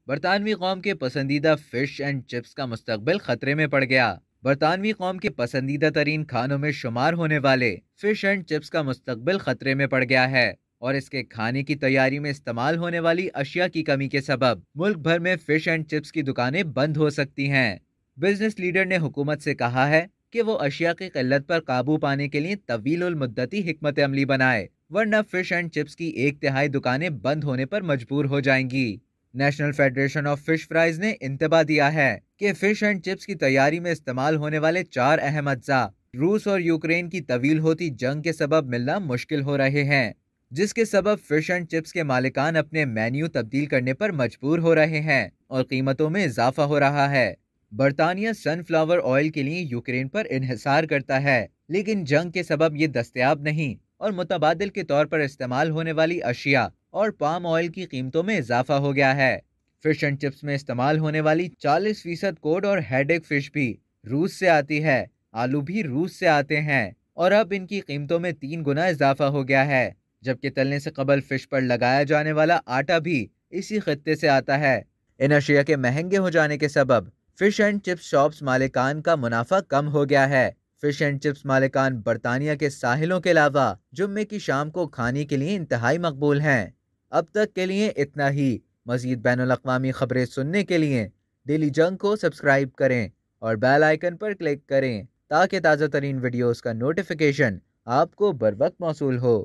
برطانوی قوم کے پسندیدہ فش اینڈ چپس کا مستقبل خطرے میں پڑ گیا۔ برطانوی قوم کے پسندیدہ ترین کھانوں میں شمار ہونے والے فش اینڈ چپس کا مستقبل خطرے میں پڑ گیا ہے، اور اس کے کھانے کی تیاری میں استعمال ہونے والی اشیاء کی کمی کے سبب ملک بھر میں فش اینڈ چپس کی دکانیں بند ہو سکتی ہیں۔ بزنس لیڈر نے حکومت سے کہا ہے کہ وہ اشیاء کی قلت پر قابو پانے کے لیے طویل المدتی حکمت عملی بنائے، ورنہ فش اینڈ چپس کی 1/3 دکانیں بند ہونے پر مجبور ہو جائیں گی۔ National federation of fish fries نے انتباہ دیا ہے کہ فش اینڈ چپس کی تیاری میں استعمال ہونے والے 4 اہم اجزاء روس اور یوکرین کی طویل ہوتی جنگ کے سبب ملنا مشکل ہو رہے ہیں، جس کے سبب فش اینڈ چپس کے مالکان اپنے مینیو تبدیل کرنے پر مجبور ہو رہے ہیں اور قیمتوں میں اضافہ ہو رہا ہے۔ برطانیہ سن فلاور آئل کے لیے یوکرین پر انحصار کرتا ہے، لیکن جنگ کے سبب یہ دستیاب نہیں اور متبادل کے طور پر استعمال ہونے والی اشیاء اور پام آئل کی قیمتوں میں اضافہ ہو گیا ہے۔ فش اینڈ چپس میں استعمال ہونے والی 40% کوڈ اور ہیڈک فش بھی روس سے آتی ہے، آلو بھی روس سے آتے ہیں، اور اب ان کی قیمتوں میں 3 گنا اضافہ ہو گیا ہے، جبکہ تلنے سے قبل فش پر لگایا جانے والا آٹا بھی اسی خطے سے آتا ہے۔ ان اشیاء کے مہنگے ہو جانے کے سبب فش اینڈ چپس شاپس مالکان کا منافع کم ہو گیا ہے۔ فش اینڈ چپس مالکان برطانیہ کے ساحلوں کے علاوہ جمعے کی شام کو کھانے کے لیے انتہائی مقبول ہیں۔ اب تک کے لیے اتنا ہی۔ مزید بین الاقوامی خبریں سننے کے لیے ڈیلی جنگ کو سبسکرائب کریں اور بیل آئیکن پر کلک کریں تاکہ تازہ ترین ویڈیوز کا نوٹیفیکیشن آپ کو بر وقت موصول ہو۔